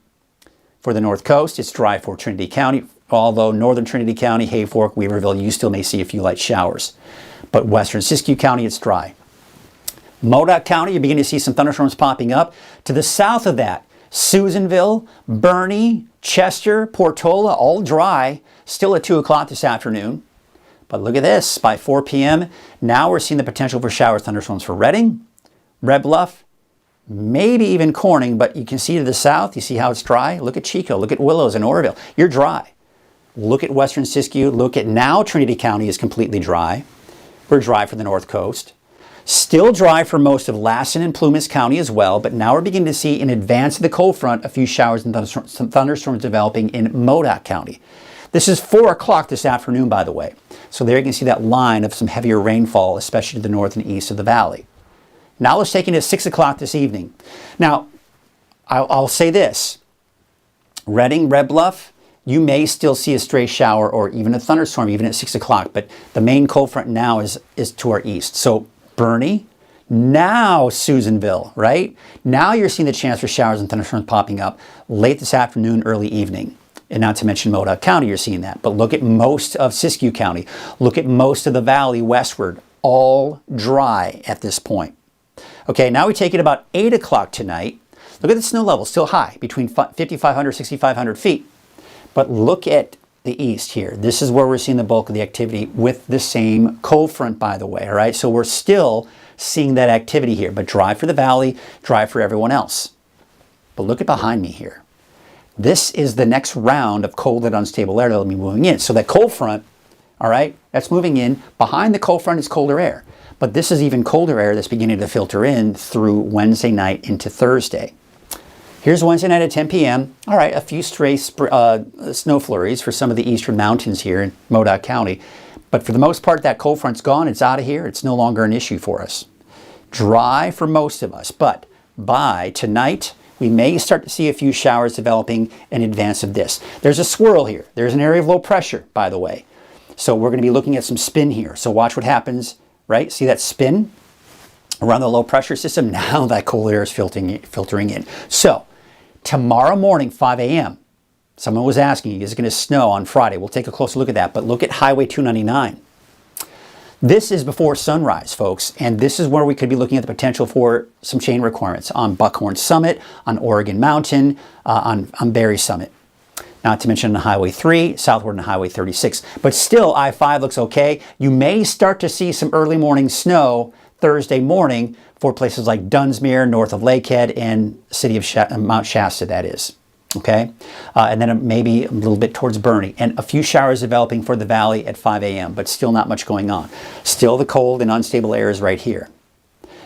for the North Coast. It's dry for Trinity County, although northern Trinity County, Hayfork, Weaverville, you still may see a few light showers. But western Siskiyou County, it's dry. Modoc County, you're beginning to see some thunderstorms popping up. To the south of that, Susanville, Bernie, Chester, Portola, all dry, still at 2 o'clock this afternoon. But look at this, by 4 p.m., now we're seeing the potential for showers, thunderstorms for Redding, Red Bluff, maybe even Corning, but you can see to the south, you see how it's dry? Look at Chico, look at Willows and Oroville. You're dry. Look at western Siskiyou, look at now Trinity County is completely dry. We're dry for the North Coast. Still dry for most of Lassen and Plumas County as well, but now we're beginning to see in advance of the cold front a few showers and thunderstorms developing in Modoc County. This is 4 o'clock this afternoon, by the way. So there you can see that line of some heavier rainfall, especially to the north and east of the valley. Now let's take it at 6 o'clock this evening. Now, I'll say this. Redding, Red Bluff, you may still see a stray shower or even a thunderstorm even at 6 o'clock, but the main cold front now is to our east. So Bernie, now Susanville, right? Now you're seeing the chance for showers and thunderstorms popping up late this afternoon, early evening. And not to mention Modoc County, you're seeing that. But look at most of Siskiyou County. Look at most of the valley westward. All dry at this point. Okay, now we take it about 8 o'clock tonight. Look at the snow level, still high, between 5,500, 6,500 feet. But look at the east here. This is where we're seeing the bulk of the activity with the same cold front, by the way, all right? So we're still seeing that activity here, but dry for the valley, dry for everyone else. But look at behind me here. This is the next round of cold and unstable air that will be moving in. So that cold front, all right, that's moving in. Behind the cold front is colder air. But this is even colder air that's beginning to filter in through Wednesday night into Thursday. Here's Wednesday night at 10 p.m. All right, a few stray snow flurries for some of the eastern mountains here in Modoc County. But for the most part, that cold front's gone. It's out of here. It's no longer an issue for us. Dry for most of us. But by tonight, we may start to see a few showers developing in advance of this. There's a swirl here. There's an area of low pressure, by the way. So we're going to be looking at some spin here. So watch what happens, right? See that spin around the low pressure system? Now that cold air is filtering in. So tomorrow morning, 5 a.m., someone was asking, is it going to snow on Friday? We'll take a closer look at that. But look at Highway 299. This is before sunrise, folks, and this is where we could be looking at the potential for some chain requirements on Buckhorn Summit, on Oregon Mountain, on Berry Summit. Not to mention on Highway 3, southward on Highway 36. But still, I-5 looks okay. You may start to see some early morning snow Thursday morning for places like Dunsmuir, north of Lakehead, and city of Mount Shasta, that is. Okay, and then maybe a little bit towards Bernie, and a few showers developing for the valley at 5 a.m., but still not much going on. Still the cold and unstable air is right here.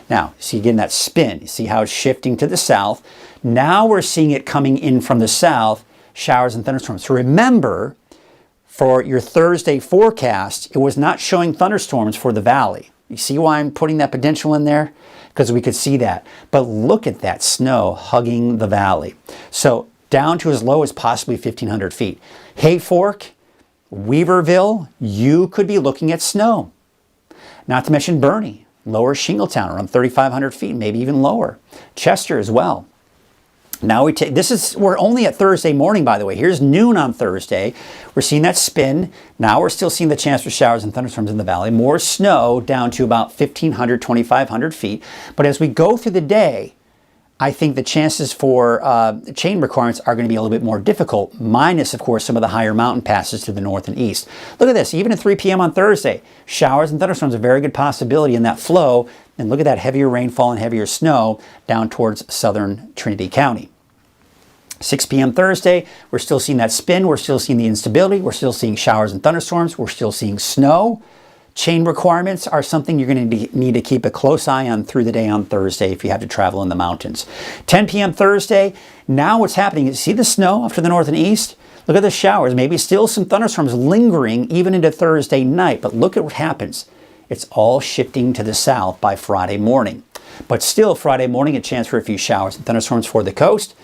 Now, see again that spin. You see how it's shifting to the south. Now we're seeing it coming in from the south, showers and thunderstorms. So remember, for your Thursday forecast, it was not showing thunderstorms for the valley. You see why I'm putting that potential in there? Because we could see that. But look at that snow hugging the valley. So down to as low as possibly 1,500 feet. Hayfork, Weaverville, you could be looking at snow. Not to mention Bernie, lower Shingletown, around 3,500 feet, maybe even lower. Chester as well. Now we're only at Thursday morning, by the way. Here's noon on Thursday. We're seeing that spin. Now we're still seeing the chance for showers and thunderstorms in the valley. More snow down to about 1,500, 2,500 feet. But as we go through the day, I think the chances for chain requirements are going to be a little bit more difficult, minus, of course, some of the higher mountain passes to the north and east. Look at this, even at 3 p.m. on Thursday, showers and thunderstorms, a very good possibility in that flow. And look at that heavier rainfall and heavier snow down towards southern Trinity County. 6 p.m. Thursday, we're still seeing that spin. We're still seeing the instability. We're still seeing showers and thunderstorms. We're still seeing snow. Chain requirements are something you're going to need to keep a close eye on through the day on Thursday if you have to travel in the mountains. 10 p.m. Thursday, now what's happening is, see the snow off to the north and east? Look at the showers, maybe still some thunderstorms lingering even into Thursday night, but look at what happens. It's all shifting to the south by Friday morning. But still, Friday morning, a chance for a few showers and thunderstorms for the coast.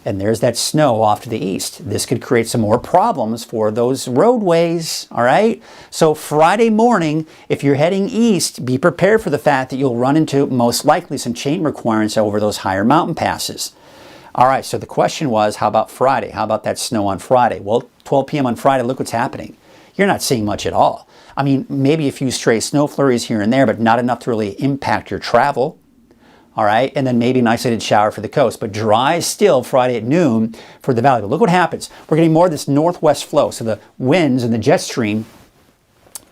And there's that snow off to the east. This could create some more problems for those roadways, all right? So Friday morning, if you're heading east, be prepared for the fact that you'll run into most likely some chain requirements over those higher mountain passes. All right, so the question was, how about Friday? How about that snow on Friday? Well, 12 p.m. on Friday, look what's happening. You're not seeing much at all. I mean, maybe a few stray snow flurries here and there, but not enough to really impact your travel. All right, and then maybe an isolated shower for the coast, but dry still Friday at noon for the valley. But look what happens. We're getting more of this northwest flow. So the winds and the jet stream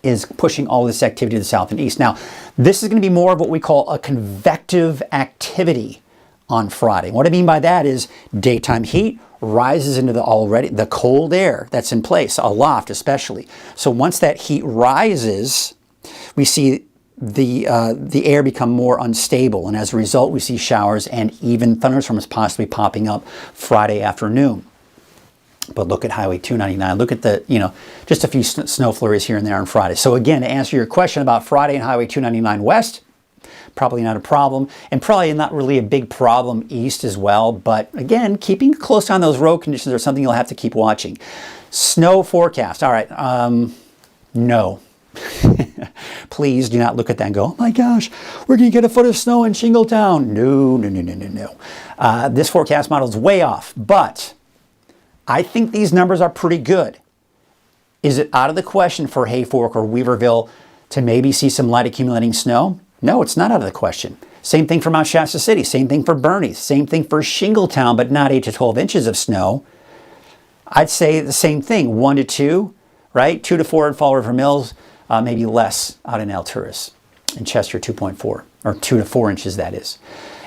is pushing all this activity to the south and east. Now, this is going to be more of what we call a convective activity on Friday. What I mean by that is daytime heat rises into the cold air that's in place, aloft especially. So once that heat rises, we see the air become more unstable, and as a result we see showers and even thunderstorms possibly popping up Friday afternoon. But look at Highway 299. Look at the, just a few snow flurries here and there on Friday. So again, to answer your question about Friday and Highway 299 west, probably not a problem, and probably not really a big problem east as well. But again, keeping close on those road conditions are something you'll have to keep watching. Snow forecast. All right, no. Please do not look at that and go, oh my gosh, we're going to get a foot of snow in Shingletown. No. This forecast model is way off, but I think these numbers are pretty good. Is it out of the question for Hayfork or Weaverville to maybe see some light accumulating snow? No, it's not out of the question. Same thing for Mount Shasta City, same thing for Bernie, same thing for Shingletown, but not 8 to 12 inches of snow. I'd say the same thing, 1 to 2, right? 2 to 4 in Fall River Mills, maybe less out in Alturas. In Chester, 2.4, or 2 to 4 inches, that is.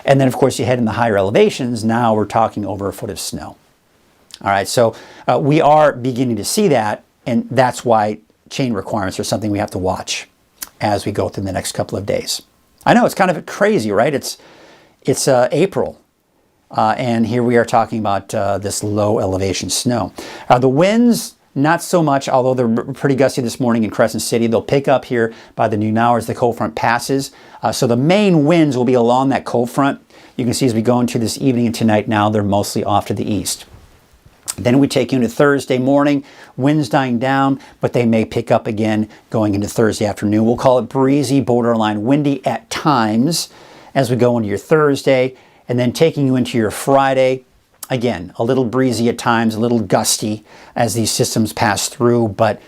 And then, of course, you head in the higher elevations, now we're talking over a foot of snow. All right, so we are beginning to see that, and that's why chain requirements are something we have to watch as we go through the next couple of days. I know, it's kind of crazy, right? It's April, and here we are talking about this low elevation snow. The winds, not so much, although they're pretty gusty this morning in Crescent City. They'll pick up here by the noon hour as the cold front passes. So the main winds will be along that cold front. You can see as we go into this evening and tonight now, they're mostly off to the east. Then we take you into Thursday morning, winds dying down, but they may pick up again going into Thursday afternoon. We'll call it breezy, borderline windy at times as we go into your Thursday, and then taking you into your Friday. Again, a little breezy at times, a little gusty as these systems pass through, but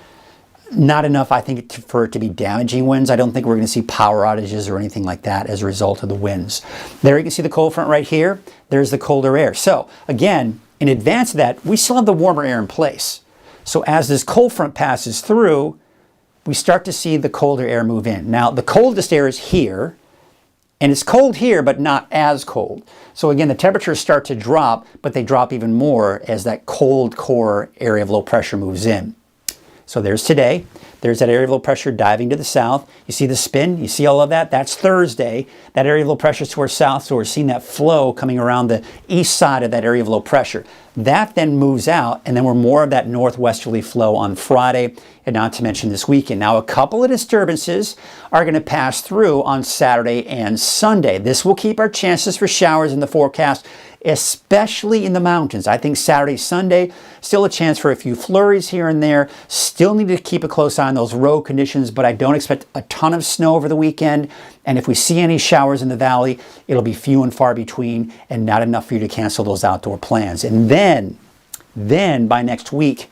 not enough, I think, for it to be damaging winds. I don't think we're going to see power outages or anything like that as a result of the winds. There you can see the cold front right here. There's the colder air. So again, in advance of that, we still have the warmer air in place. So as this cold front passes through, we start to see the colder air move in. Now, the coldest air is here, and it's cold here, but not as cold. So again, the temperatures start to drop, but they drop even more as that cold core area of low pressure moves in. So there's today. There's that area of low pressure diving to the south. You see the spin? You see all of that? That's Thursday. That area of low pressure is to our south, so we're seeing that flow coming around the east side of that area of low pressure. That then moves out, and then we're more of that northwesterly flow on Friday, and not to mention this weekend. Now, a couple of disturbances are going to pass through on Saturday and Sunday. This will keep our chances for showers in the forecast, especially in the mountains. I think Saturday, Sunday, still a chance for a few flurries here and there. Still need to keep a close eye on those road conditions, but I don't expect a ton of snow over the weekend. And if we see any showers in the valley, it'll be few and far between and not enough for you to cancel those outdoor plans. And then by next week,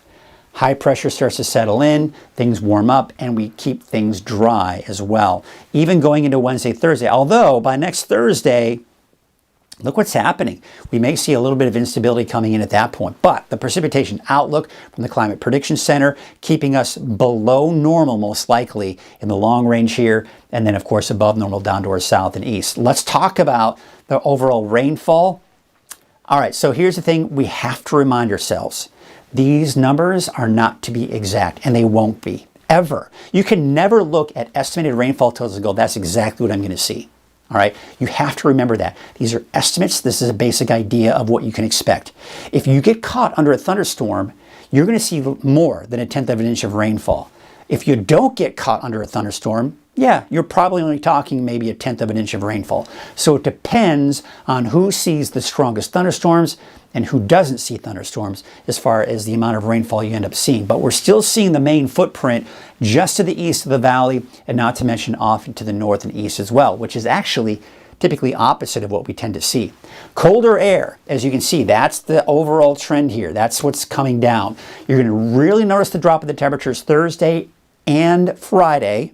high pressure starts to settle in, things warm up, and we keep things dry as well. Even going into Wednesday, Thursday, although by next Thursday, look what's happening. We may see a little bit of instability coming in at that point, but the precipitation outlook from the Climate Prediction Center keeping us below normal most likely in the long range here, and then of course above normal down to our south and east. Let's talk about the overall rainfall. All right, so here's the thing we have to remind ourselves. These numbers are not to be exact, and they won't be, ever. You can never look at estimated rainfall totals and go, that's exactly what I'm going to see. All right, you have to remember that. These are estimates. This is a basic idea of what you can expect. If you get caught under a thunderstorm, you're going to see more than 1/10 of an inch of rainfall. If you don't get caught under a thunderstorm, yeah, you're probably only talking maybe 1/10 of an inch of rainfall. So it depends on who sees the strongest thunderstorms and who doesn't see thunderstorms as far as the amount of rainfall you end up seeing. But we're still seeing the main footprint just to the east of the valley, and not to mention off into the north and east as well, which is actually typically opposite of what we tend to see. Colder air, as you can see, that's the overall trend here. That's what's coming down. You're going to really notice the drop of the temperatures Thursday and Friday.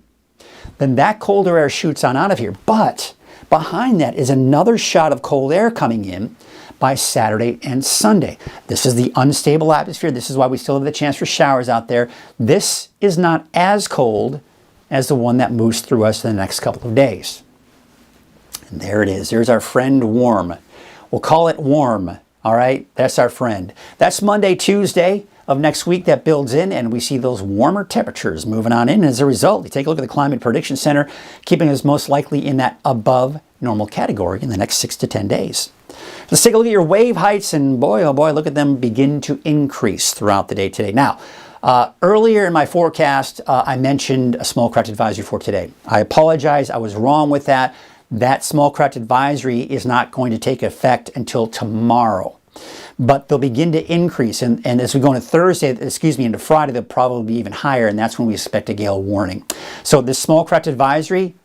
Then that colder air shoots on out of here. But behind that is another shot of cold air coming in by Saturday and Sunday. This is the unstable atmosphere. This is why we still have the chance for showers out there. This is not as cold as the one that moves through us in the next couple of days. And there it is. There's our friend warm. We'll call it warm. All right, that's our friend. That's Monday, Tuesday of next week that builds in, and we see those warmer temperatures moving on in. And as a result, you take a look at the Climate Prediction Center, keeping us most likely in that above normal category in the next 6 to 10 days. Let's take a look at your wave heights, and boy, oh boy, look at them begin to increase throughout the day today. Now, earlier in my forecast, I mentioned a small craft advisory for today. I apologize, I was wrong with that. That small craft advisory is not going to take effect until tomorrow. But they'll begin to increase, and as we go into Thursday, into Friday, they'll probably be even higher, and that's when we expect a gale warning. So this small craft advisory,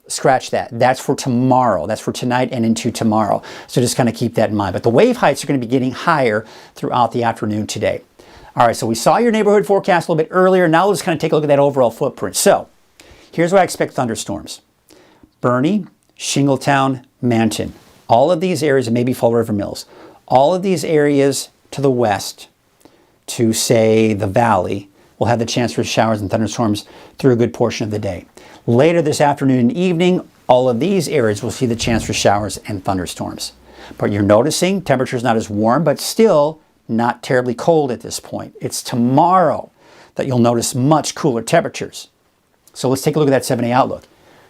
scratch that. That's for tomorrow. That's for tonight and into tomorrow. So just kind of keep that in mind. But the wave heights are going to be getting higher throughout the afternoon today. All right, so we saw your neighborhood forecast a little bit earlier. Now let's kind of take a look at that overall footprint. So here's where I expect thunderstorms. Bernie, Shingletown, Manton. All of these areas, and maybe Fall River Mills. All of these areas to the west, to say the valley, will have the chance for showers and thunderstorms through a good portion of the day. Later this afternoon and evening, all of these areas will see the chance for showers and thunderstorms. But you're noticing temperature's not as warm, but still not terribly cold at this point. It's tomorrow that you'll notice much cooler temperatures. So let's take a look at that 7-day outlook.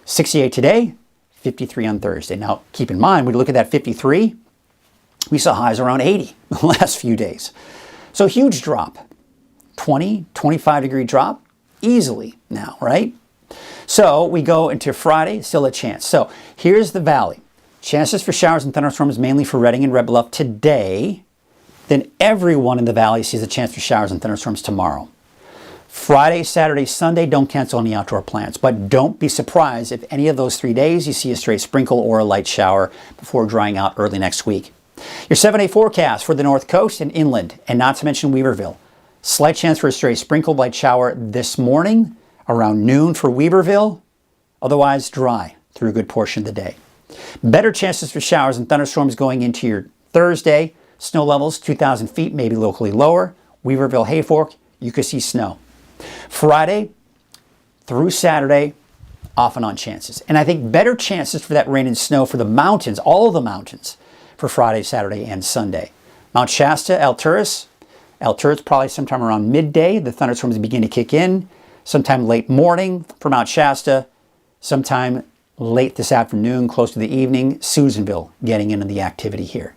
68 today, 53 on Thursday. Now, keep in mind, when you look at that 53, we saw highs around 80 the last few days. So huge drop. 20, 25 degree drop easily now, right? So we go into Friday, still a chance. So here's the valley. Chances for showers and thunderstorms mainly for Redding and Red Bluff today. Then everyone in the valley sees a chance for showers and thunderstorms tomorrow. Friday, Saturday, Sunday, don't cancel any outdoor plans. But don't be surprised if any of those 3 days you see a straight sprinkle or a light shower before drying out early next week. Your 7-day forecast for the North Coast and inland, and not to mention Weaverville. Slight chance for a stray sprinkle light shower this morning around noon for Weaverville. Otherwise dry through a good portion of the day. Better chances for showers and thunderstorms going into your Thursday. Snow levels 2,000 feet, maybe locally lower. Weaverville, Hayfork, you could see snow. Friday through Saturday, off and on chances. And I think better chances for that rain and snow for the mountains, all of the mountains, for Friday, Saturday, and Sunday. Mount Shasta, Alturas probably sometime around midday. The thunderstorms begin to kick in. Sometime late morning for Mount Shasta. Sometime late this afternoon, close to the evening, Susanville getting into the activity here.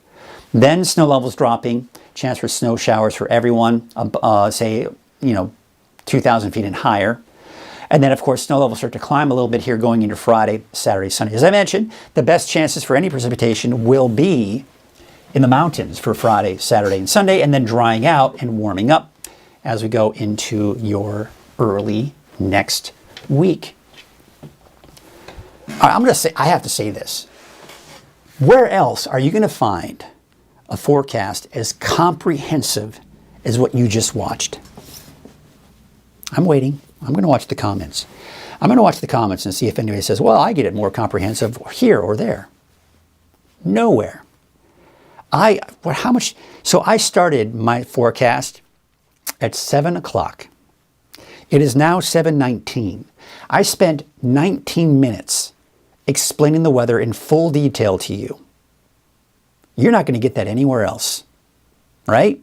Then snow levels dropping. Chance for snow showers for everyone, say, 2,000 feet and higher. And then, of course, snow levels start to climb a little bit here going into Friday, Saturday, Sunday. As I mentioned, the best chances for any precipitation will be in the mountains for Friday, Saturday, and Sunday, and then drying out and warming up as we go into your early next week. All right, I have to say this. Where else are you going to find a forecast as comprehensive as what you just watched? I'm waiting. I'm going to watch the comments. I'm going to watch the comments and see if anybody says, well, I get it more comprehensive here or there. Nowhere. So I started my forecast at 7 o'clock. It is now 7:19. I spent 19 minutes explaining the weather in full detail to you. You're not going to get that anywhere else, right?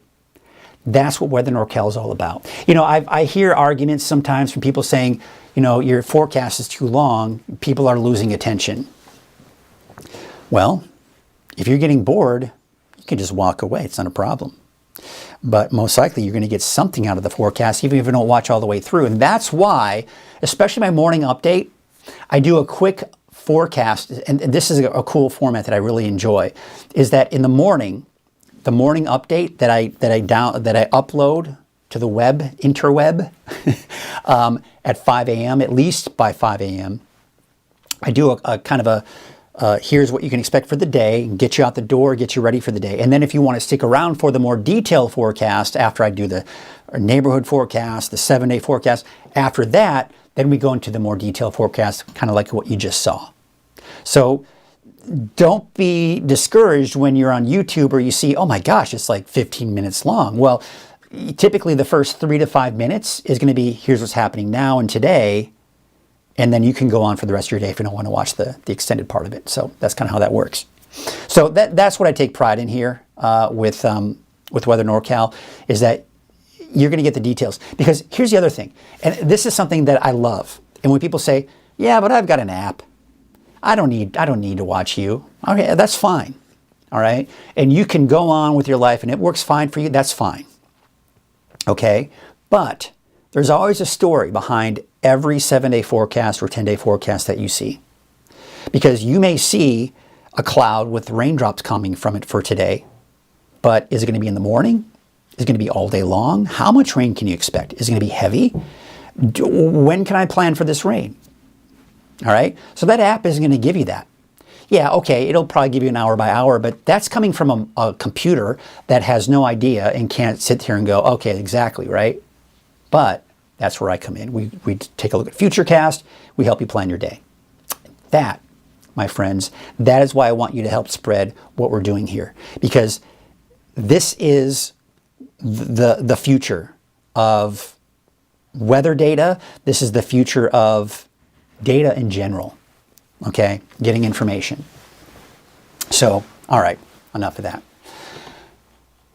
That's what Weather NorCal is all about. I hear arguments sometimes from people saying, your forecast is too long. People are losing attention. Well, if you're getting bored, you can just walk away. It's not a problem. But most likely you're going to get something out of the forecast, even if you don't watch all the way through. And that's why, especially my morning update, I do a quick forecast. And this is a cool format that I really enjoy, is that in the morning update that I upload to the interweb at 5 a.m., at least by 5 a.m., I do a kind of here's what you can expect for the day, get you out the door, get you ready for the day. And then if you want to stick around for the more detailed forecast, after I do the neighborhood forecast, the 7-day forecast, after that, then we go into the more detailed forecast, kind of like what you just saw. So don't be discouraged when you're on YouTube or you see, oh my gosh, it's like 15 minutes long. Well, typically the first 3 to 5 minutes is going to be, here's what's happening now and today. And then you can go on for the rest of your day if you don't want to watch the extended part of it. So that's kind of how that works. So that's what I take pride in here with Weather NorCal, is that you're going to get the details. Because here's the other thing, and this is something that I love. And when people say, yeah, but I've got an app. I don't need to watch you. Okay, that's fine. All right? And you can go on with your life and it works fine for you. That's fine. Okay? But there's always a story behind every 7-day forecast or 10-day forecast that you see. Because you may see a cloud with raindrops coming from it for today, but is it going to be in the morning? Is it going to be all day long? How much rain can you expect? Is it going to be heavy? When can I plan for this rain? All right? So that app isn't going to give you that. Yeah, okay, it'll probably give you an hour by hour, but that's coming from a computer that has no idea and can't sit here and go, okay, exactly, right? But that's where I come in. We take a look at Futurecast. We help you plan your day. That, my friends, that is why I want you to help spread what we're doing here. Because this is the future of weather data. This is the future of data in general. Okay? Getting information. So, all right, enough of that.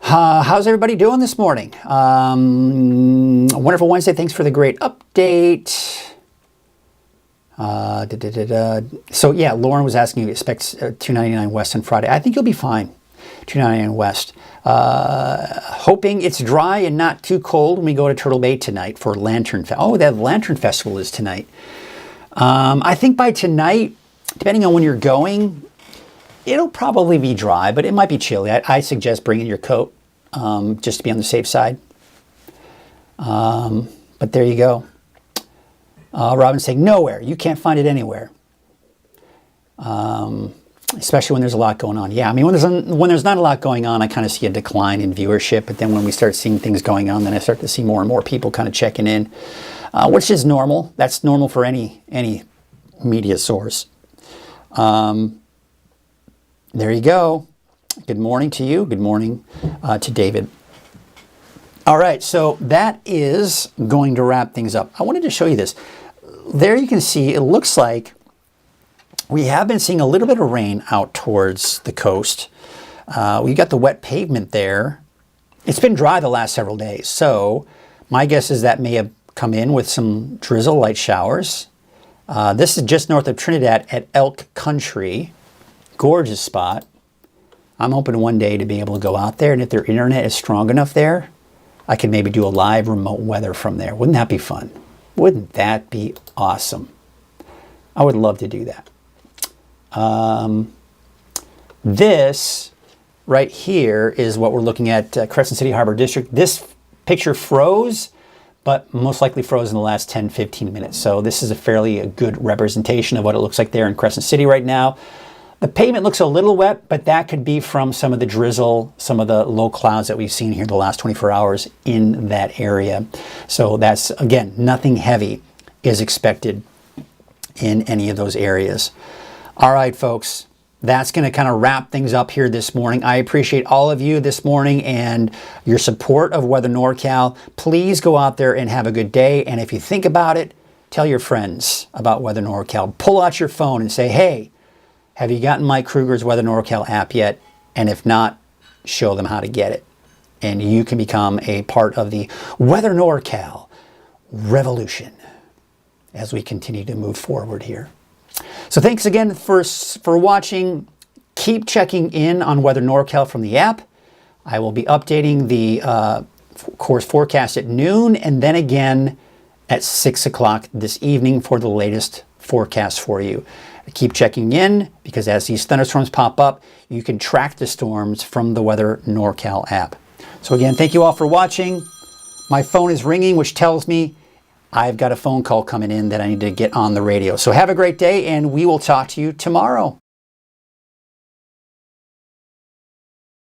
How's everybody doing this morning? A wonderful Wednesday. Thanks for the great update. So yeah, Lauren was asking you, expects 299 West on Friday. I think you'll be fine. 299 West. Hoping it's dry and not too cold when we go to Turtle Bay tonight for Lantern Fest. Oh, that Lantern Festival is tonight. I think by tonight, depending on when you're going, it'll probably be dry, but it might be chilly. I suggest bringing your coat just to be on the safe side. But there you go. Robin's saying nowhere. You can't find it anywhere. Especially when there's a lot going on. Yeah, I mean, when there's not a lot going on, I kind of see a decline in viewership. But then when we start seeing things going on, then I start to see more and more people kind of checking in, which is normal. That's normal for any media source. There you go. Good morning to you. Good morning to David. All right, so that is going to wrap things up. I wanted to show you this. There you can see, it looks like we have been seeing a little bit of rain out towards the coast. We got the wet pavement there. It's been dry the last several days, so my guess is that may have come in with some drizzle, light showers. This is just north of Trinidad at Elk Country. Gorgeous spot. I'm hoping one day to be able to go out there, and if their internet is strong enough there, I could maybe do a live remote weather from there. Wouldn't that be fun? Wouldn't that be awesome? I would love to do that. This right here is what we're looking at, Crescent City Harbor District. This picture froze, but most likely froze in the last 10-15 minutes. So this is a fairly good representation of what it looks like there in Crescent City right now. The pavement looks a little wet, but that could be from some of the drizzle, some of the low clouds that we've seen here the last 24 hours in that area. So that's, again, nothing heavy is expected in any of those areas. All right, folks, that's going to kind of wrap things up here this morning. I appreciate all of you this morning and your support of Weather NorCal. Please go out there and have a good day. And if you think about it, tell your friends about Weather NorCal. Pull out your phone and say, hey, have you gotten Mike Krueger's Weather NorCal app yet? And if not, show them how to get it. And you can become a part of the Weather NorCal revolution as we continue to move forward here. So thanks again for watching. Keep checking in on Weather NorCal from the app. I will be updating the course forecast at noon and then again at 6 o'clock this evening for the latest forecast for you. Keep checking in because as these thunderstorms pop up, you can track the storms from the Weather NorCal app. So again, thank you all for watching. My phone is ringing, which tells me I've got a phone call coming in that I need to get on the radio. So have a great day, and we will talk to you tomorrow.